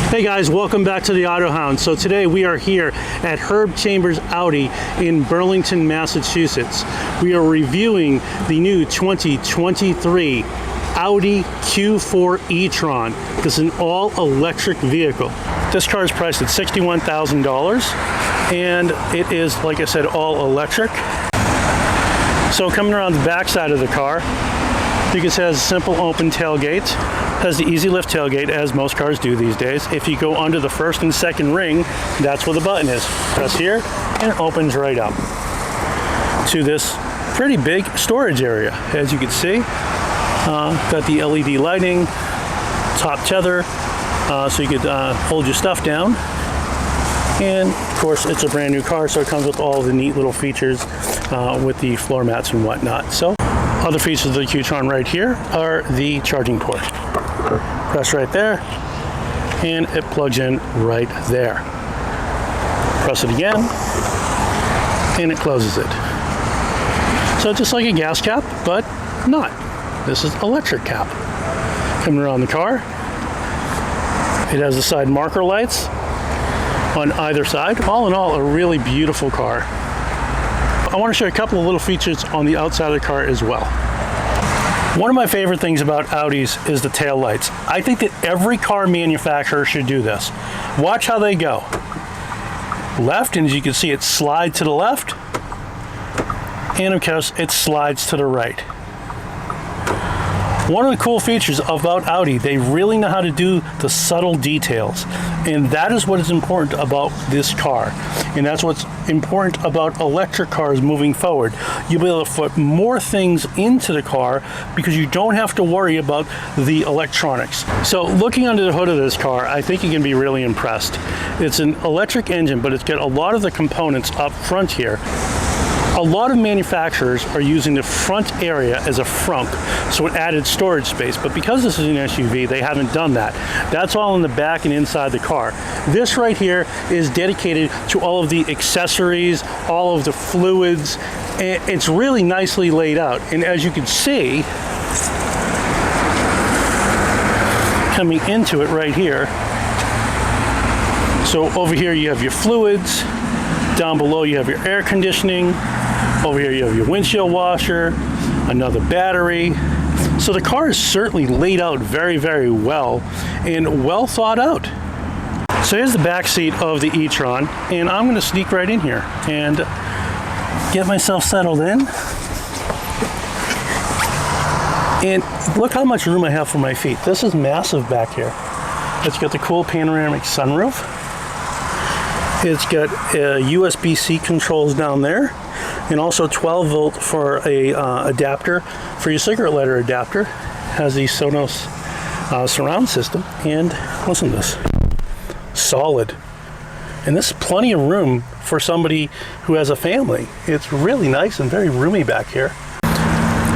Hey guys, welcome back to the AutoHound. So today we are here at Herb Chambers Audi in Burlington, Massachusetts. We are reviewing the new 2023 Audi Q4 e-tron. This is an all-electric vehicle. This car is priced at $61,000 and it is, like I said, all electric. So coming around the back side of the car, you can see it has a simple open tailgate. Has the easy lift tailgate, as most cars do these days. If you go under the first and second ring, that's where the button is. Press here and it opens right up to this pretty big storage area. As you can see, got the LED lighting, top tether, so you could hold your stuff down. And of course, it's a brand new car, so it comes with all the neat little features with the floor mats and whatnot. So other features of the Q-tron right here are the charging port. Press right there and it plugs in right there. Press it again and it closes it. So just like a gas cap, but not. This is electric cap. Coming around the car, it has the side marker lights on either side. All in all, a really beautiful car. I want to show you a couple of little features on the outside of the car as well. One of my favorite things about Audis is the tail lights. I think that every car manufacturer should do this. Watch how they go. Left, and as you can see, it slides to the left, and of course, it slides to the right. One of the cool features about Audi, they really know how to do the subtle details. And that is what is important about this car. And that's what's important about electric cars moving forward. You'll be able to put more things into the car because you don't have to worry about the electronics. So looking under the hood of this car, I think you can be really impressed. It's an electric engine, but it's got a lot of the components up front here. A lot of manufacturers are using the front area as a frunk, so it added storage space. But because this is an SUV, they haven't done that. That's all in the back and inside the car. This right here is dedicated to all of the accessories, all of the fluids. And it's really nicely laid out. And as you can see, coming into it right here, so over here you have your fluids, down below you have your air conditioning, over here you have your windshield washer, another battery. So the car is certainly laid out very, very well and well thought out. So here's the back seat of the e-tron, and I'm going to sneak right in here and get myself settled in. And look how much room I have for my feet. This is massive back here. It's got the cool panoramic sunroof. It's got USB-C controls down there, and also 12 volt for a adapter for your cigarette lighter adapter. Has the Sonos surround system, and listen to this, solid. And this is plenty of room for somebody who has a family. It's really nice and very roomy back here.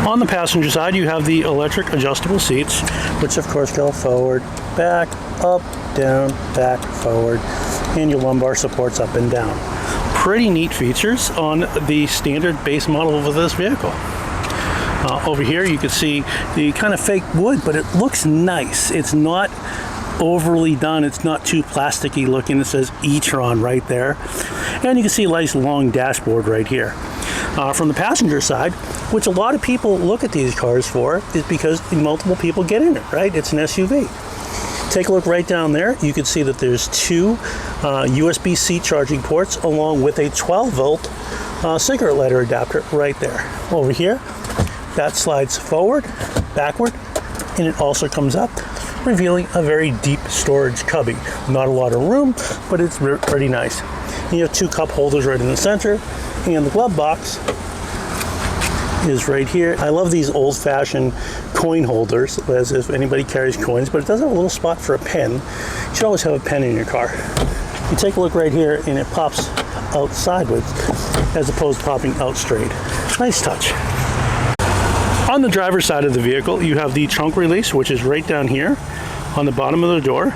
On the passenger side, you have the electric adjustable seats, which of course go forward, back, up, down, back, forward, and your lumbar supports up and down. Pretty neat features on the standard base model of this vehicle. Over here you can see the kind of fake wood, but it looks nice. It's not overly done. It's not too plasticky looking. It says e-tron right there. And you can see a nice long dashboard right here. From the passenger side, which a lot of people look at these cars for, is because multiple people get in it, right? It's an SUV. Take a look right down there. You can see that there's two USB-C charging ports along with a 12 volt cigarette lighter adapter right there. Over here, that slides forward, backward, and it also comes up, revealing a very deep storage cubby. Not a lot of room, but it's pretty nice. You have two cup holders right in the center, and the glove box is right here. I love these old-fashioned coin holders, as if anybody carries coins, but it does have a little spot for a pen. You should always have a pen in your car. You take a look right here, and it pops out sideways, as opposed to popping out straight. Nice touch. On the driver's side of the vehicle, you have the trunk release, which is right down here on the bottom of the door.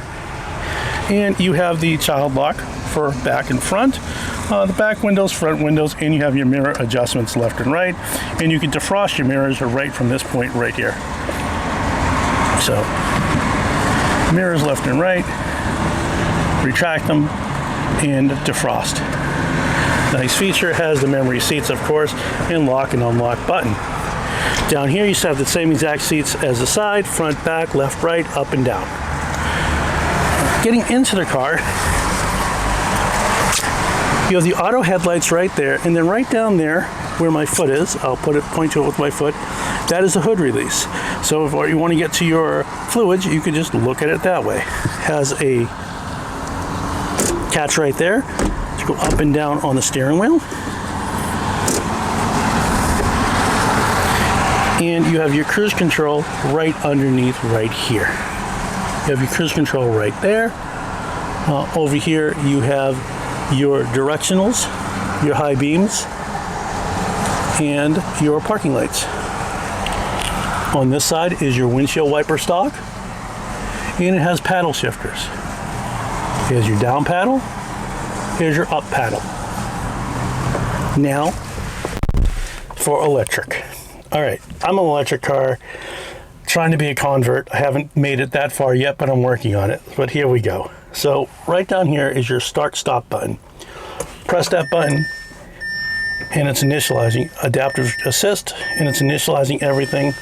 And you have the child lock for back and front. The back windows, front windows, and you have your mirror adjustments left and right. And you can defrost your mirrors right from this point right here. So, mirrors left and right. retract them, and defrost. Nice feature. Has the memory seats, of course, and lock and unlock button. Down here you have the same exact seats as the side, front, back, left, right, up and down. Getting into the car, you have the auto headlights right there, and then right down there where my foot is, I'll point to it with my foot, that is the hood release. So if you want to get to your fluids, you can just look at it that way. Has a catch right there to go up and down on the steering wheel. And you have your cruise control right underneath right here. You have your cruise control right there. Over here you have your directionals, your high beams, and your parking lights. On this side is your windshield wiper stalk, and it has paddle shifters. Here's your down paddle, here's your up paddle. Now for electric. All right, I'm an electric car, trying to be a convert. I haven't made it that far yet, but I'm working on it. But here we go. So right down here is your start-stop button. Press that button, and it's initializing adaptive assist, and it's initializing everything.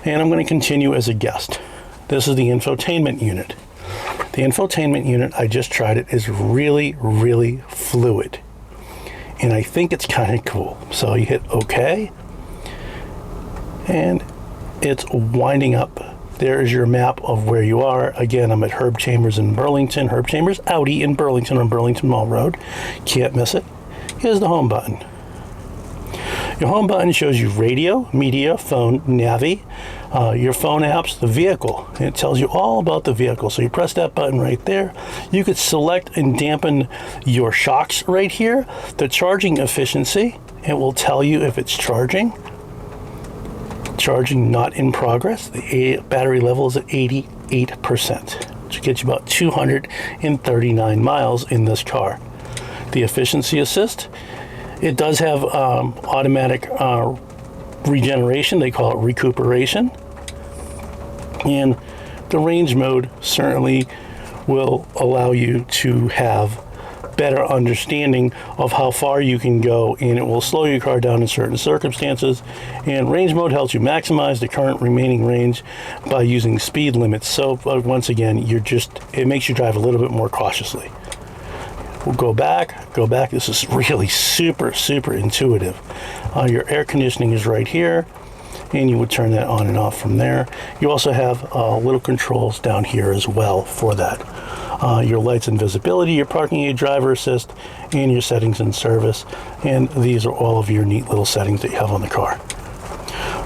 And I'm going to continue as a guest. This is the infotainment unit. The infotainment unit, I just tried it, is really, really fluid. And I think it's kind of cool. So you hit OK, and it's winding up. There is your map of where you are. Again, I'm at Herb Chambers in Burlington. Herb Chambers Audi in Burlington on Burlington Mall Road. Can't miss it. Here's the home button. Your home button shows you radio, media, phone, Navi, your phone apps, the vehicle. And it tells you all about the vehicle. So you press that button right there. You could select and dampen your shocks right here. The charging efficiency, it will tell you if it's charging. Charging not in progress. The battery level is at 88%, which gets you about 239 miles in this car. The efficiency assist, it does have automatic regeneration. They call it recuperation. And the range mode certainly will allow you to have better understanding of how far you can go, and it will slow your car down in certain circumstances. And range mode helps you maximize the current remaining range by using speed limits. So once again, it makes you drive a little bit more cautiously. We'll go back. This is really super intuitive. Your air conditioning is right here, and you would turn that on and off from there. You also have little controls down here as well for that. Your lights and visibility, your parking aid, driver assist, and your settings and service. And these are all of your neat little settings that you have on the car.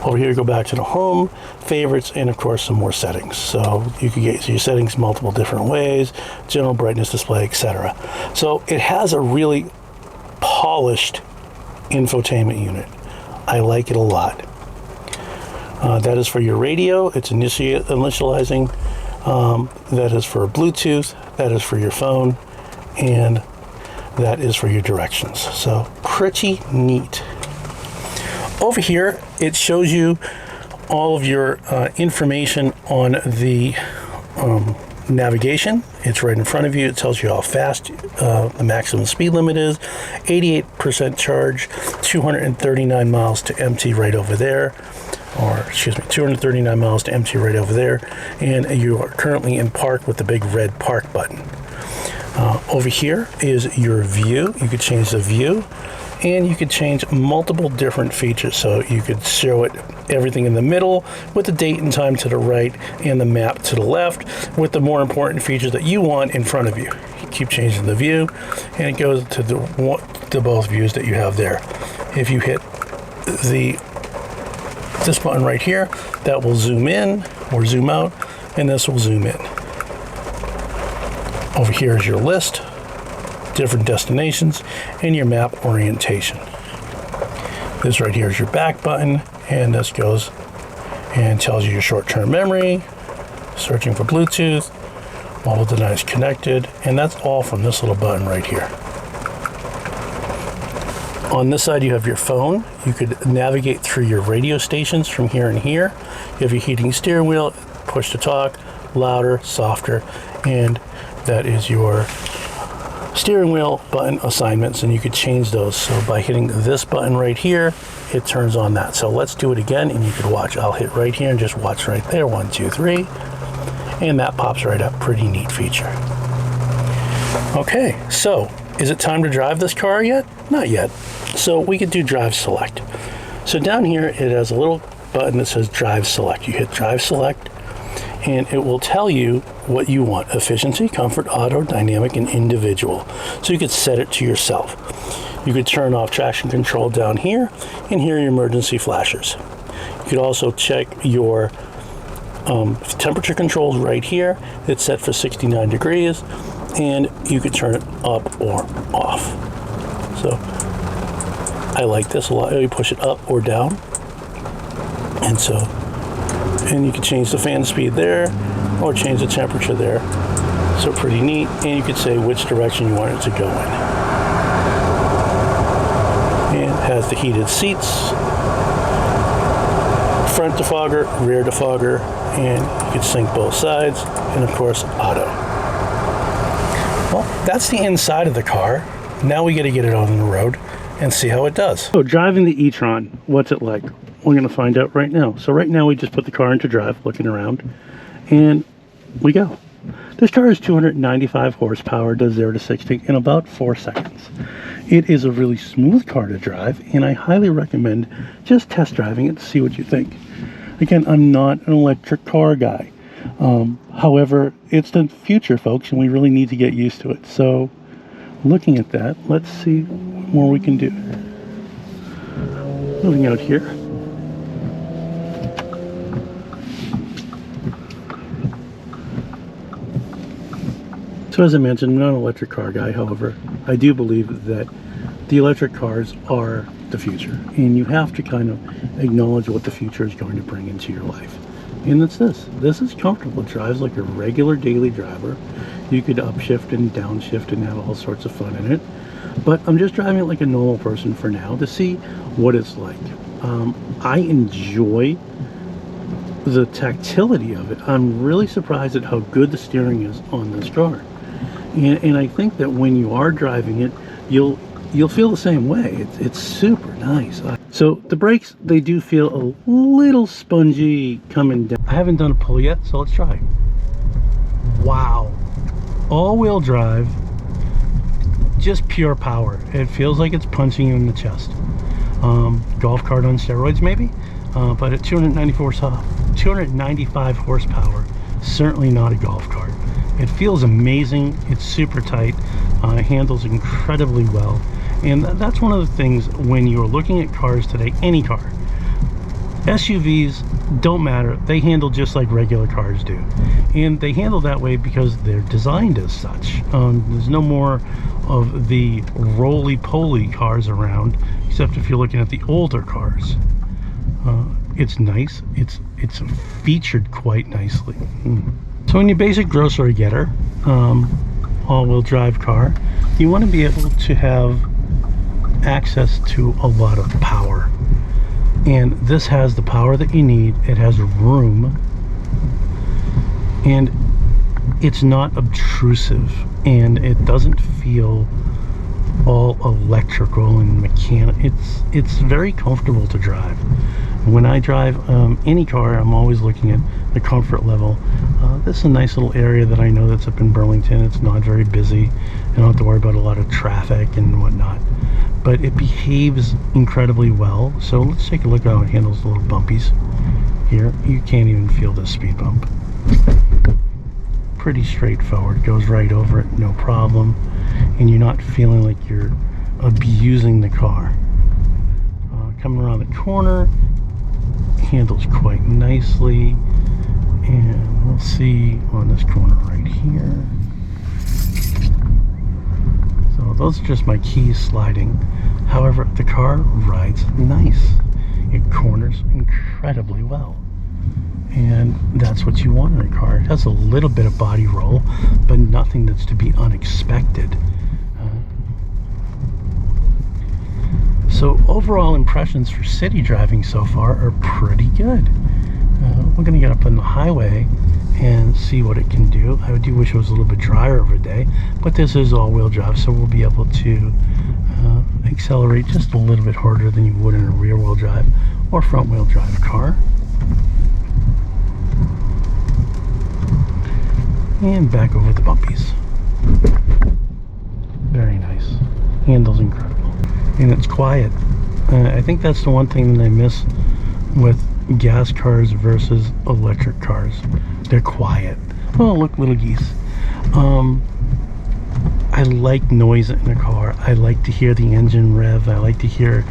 Over here, go back to the home, favorites, and of course some more settings. So you can get your settings multiple different ways, general brightness display, etc. So it has a really polished infotainment unit. I like it a lot. That is for your radio. It's initializing. That is for Bluetooth. That is for your phone. And that is for your directions. So pretty neat. Over here, it shows you all of your information on the navigation. It's right in front of you. It tells you how fast the maximum speed limit is. 88% charge, 239 miles to empty right over there. Or, excuse me, 239 miles to empty right over there. And you are currently in park with the big red park button. Over here is your view. You could change the view. And you could change multiple different features. So you could show it everything in the middle with the date and time to the right and the map to the left with the more important features that you want in front of you. You keep changing the view, and it goes to the both views that you have there. If you hit this button right here, that will zoom in or zoom out, and this will zoom in. Over here is your list, different destinations, and your map orientation. This right here is your back button, and this goes and tells you your short-term memory, searching for Bluetooth, mobile device connected, and that's all from this little button right here. On this side, you have your phone. You could navigate through your radio stations from here and here. You have your heating steering wheel, push to talk, louder, softer, and that is your steering wheel button assignments, and you could change those. So by hitting this button right here, it turns on that. So let's do it again, and you could watch. I'll hit right here and just watch right there. 1, 2, 3, and that pops right up. Pretty neat feature. Okay, so is it time to drive this car yet? Not yet. So we could do drive select. So down here it has a little button that says drive select. You hit drive select and it will tell you what you want: efficiency, comfort, auto, dynamic, and individual. So you could set it to yourself. You could turn off traction control down here, and here are your emergency flashers. You could also check your temperature controls right here. It's set for 69 degrees, and you could turn it up or off. So I like this a lot. You push it up or down, and you can change the fan speed there or change the temperature there. So pretty neat. And you could say which direction you want it to go in. And it has the heated seats, front defogger, rear defogger, and you can sync both sides, and of course auto. Well, that's the inside of the car. Now we got to get it on the road and see how it does. So driving the e-tron, what's it like? We're going to find out right now. So right now we just put the car into drive, looking around, and we go. This car is 295 horsepower, does 0 to 60 in about 4 seconds. It is a really smooth car to drive, and I highly recommend just test driving it to see what you think. Again, I'm not an electric car guy. However, it's the future, folks, and we really need to get used to it. So looking at that, let's see what more we can do. Moving out here. So as I mentioned, I'm not an electric car guy. However, I do believe that the electric cars are the future, and you have to kind of acknowledge what the future is going to bring into your life. And it's this. This is comfortable. It drives like a regular daily driver. You could upshift and downshift and have all sorts of fun in it. But I'm just driving it like a normal person for now to see what it's like. I enjoy the tactility of it. I'm really surprised at how good the steering is on this car. And I think that when you are driving it, you'll feel the same way. It's super nice. So the brakes, they do feel a little spongy coming down. I haven't done a pull yet, so let's try. Wow. All-wheel drive, just pure power. It feels like it's punching you in the chest. Golf cart on steroids maybe, but at 295 horsepower, certainly not a golf cart. It feels amazing. It's super tight. It handles incredibly well. And that's one of the things when you're looking at cars today, any car. SUVs don't matter. They handle just like regular cars do. And they handle that way because they're designed as such. There's no more of the roly-poly cars around, except if you're looking at the older cars. It's nice. It's featured quite nicely. So in your basic grocery getter, all-wheel drive car, you want to be able to have access to a lot of power. And this has the power that you need. It has room, and it's not obtrusive, and it doesn't feel all electrical and mechanical. It's very comfortable to drive. When I drive any car, I'm always looking at the comfort level. This is a nice little area that I know that's up in Burlington. It's not very busy. I don't have to worry about a lot of traffic and whatnot. But it behaves incredibly well. So let's take a look at how it handles the little bumpies here. You can't even feel the speed bump. Pretty straightforward. Goes right over it, no problem. And you're not feeling like you're abusing the car. Coming around the corner, handles quite nicely. And we'll see on this corner right here. So those are just my keys sliding. However, the car rides nice. It corners incredibly well. And that's what you want in a car. It has a little bit of body roll, but nothing that's to be unexpected. So overall impressions for city driving so far are pretty good. We're going to get up on the highway and see what it can do. I do wish it was a little bit drier of a day, but this is all-wheel drive, so we'll be able to accelerate just a little bit harder than you would in a rear-wheel drive or front-wheel drive car. And back over the bumpies. Very nice. Handles incredible. And it's quiet. I think that's the one thing that I miss with gas cars versus electric cars. They're quiet. Oh, look, little geese. I like noise in a car. I like to hear the engine rev. I like to hear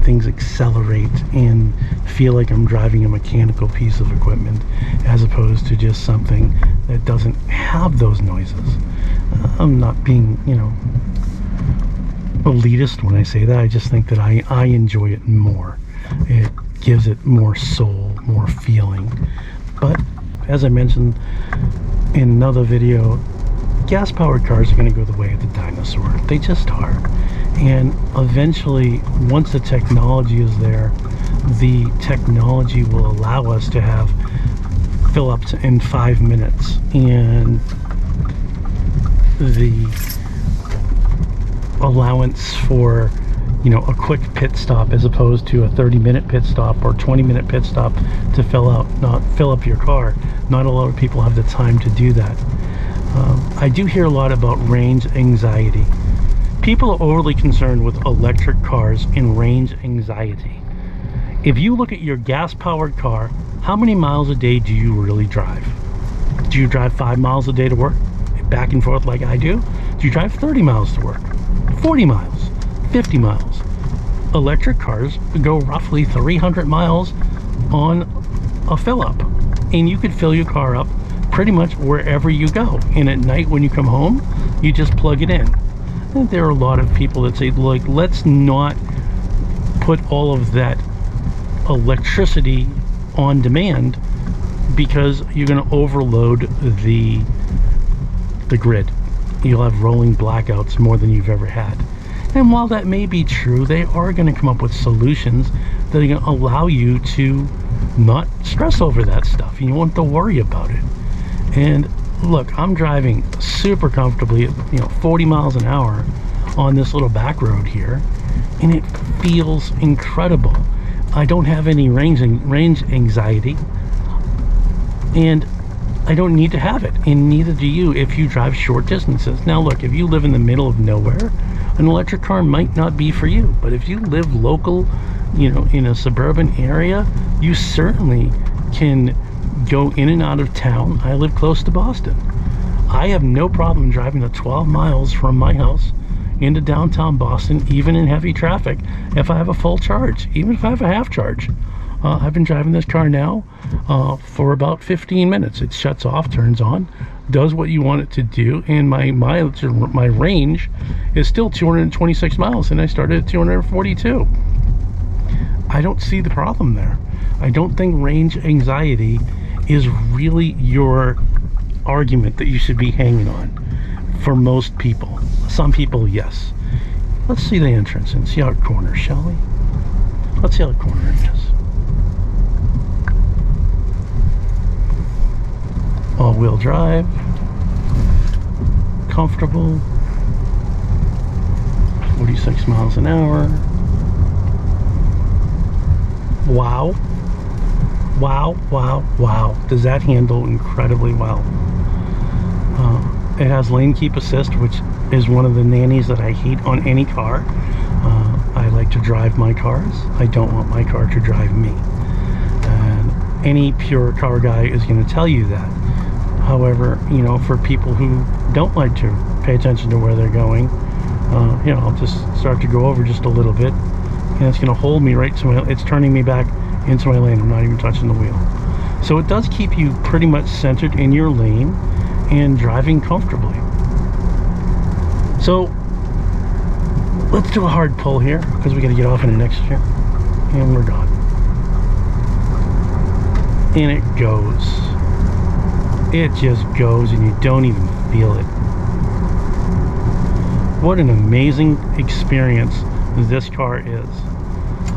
things accelerate and feel like I'm driving a mechanical piece of equipment as opposed to just something that doesn't have those noises. I'm not being, you know, elitist when I say that. I just think that I enjoy it more. It gives it more soul, more feeling. But as I mentioned in another video, gas-powered cars are going to go the way of the dinosaur. They just are. And eventually, once the technology is there, the technology will allow us to have fill-ups in 5 minutes, and the allowance for, you know, a quick pit stop as opposed to a 30-minute pit stop or 20-minute pit stop to fill up your car. Not a lot of people have the time to do that. I do hear a lot about range anxiety. People are overly concerned with electric cars and range anxiety. If you look at your gas-powered car, how many miles a day do you really drive? Do you drive 5 miles a day to work, back and forth like I do? Do you drive 30 miles to work? 40 miles? 50 miles? Electric cars go roughly 300 miles on a fill-up, and you could fill your car up pretty much wherever you go. And at night when you come home, you just plug it in. And there are a lot of people that say, like, let's not put all of that electricity on demand because you're going to overload the grid. You'll have rolling blackouts more than you've ever had. And while that may be true, they are going to come up with solutions that are going to allow you to not stress over that stuff. You won't have to worry about it. And look, I'm driving super comfortably at, you know, 40 miles an hour on this little back road here, and it feels incredible. I don't have any range anxiety, and I don't need to have it, and neither do you if you drive short distances. Now look, if you live in the middle of nowhere, an electric car might not be for you, but if you live local, you know, in a suburban area, you certainly can go in and out of town. I live close to Boston. I have no problem driving the 12 miles from my house into downtown Boston, even in heavy traffic, if I have a full charge, even if I have a half charge. I've been driving this car now for about 15 minutes. It shuts off, turns on, does what you want it to do, and my mileage, my range is still 226 miles, and I started at 242. I don't see the problem there. I don't think range anxiety is really your argument that you should be hanging on for most people. Some people, yes. Let's see the entrance and see how it corners, shall we? Let's see how the corner is. All-wheel drive, comfortable, 46 miles an hour. Wow. Wow, wow, wow. Does that handle incredibly well. It has lane keep assist, which is one of the nannies that I hate on any car. I like to drive my cars. I don't want my car to drive me. And any pure car guy is going to tell you that. However, you know, for people who don't like to pay attention to where they're going, you know, I'll just start to go over just a little bit, and it's going to hold me right to my, it's turning me back into my lane. I'm not even touching the wheel. So it does keep you pretty much centered in your lane and driving comfortably. So let's do a hard pull here because we got to get off in the next year, and we're gone. And it goes. It just goes, and you don't even feel it. What an amazing experience this car is.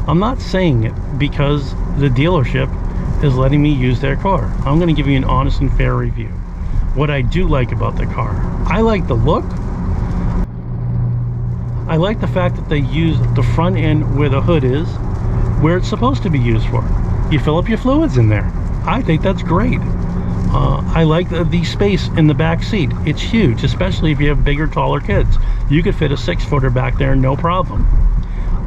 I'm not saying it because the dealership is letting me use their car. I'm going to give you an honest and fair review. What I do like about the car, I like the look. I like the fact that they use the front end where the hood is, where it's supposed to be used for. You fill up your fluids in there. I think that's great. I like the space in the back seat. It's huge, especially if you have bigger, taller kids. You could fit a 6-footer back there, no problem.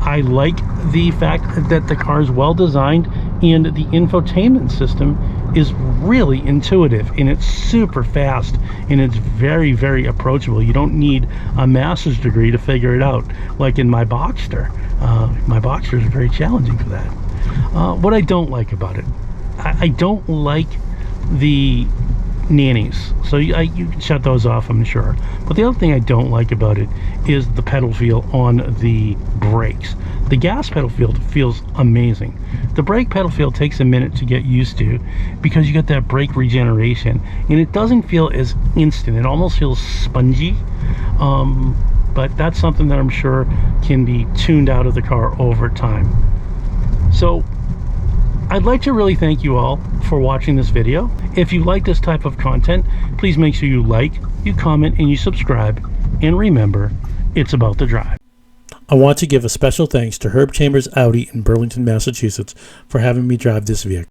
I like the fact that the car is well designed and the infotainment system is really intuitive, and it's super fast, and it's very, very approachable. You don't need a master's degree to figure it out, like in my Boxster. My Boxster is very challenging for that. What I don't like about it, I don't like the nannies, so you can shut those off, I'm sure. But the other thing I don't like about it is the pedal feel on the brakes. The gas pedal feel feels amazing. The brake pedal feel takes a minute to get used to because you get that brake regeneration, and it doesn't feel as instant. It almost feels spongy, but that's something that I'm sure can be tuned out of the car over time. So I'd like to really thank you all for watching this video. If you like this type of content, please make sure you like, you comment, and you subscribe. And remember, it's about the drive. I want to give a special thanks to Herb Chambers Audi in Burlington, Massachusetts for having me drive this vehicle.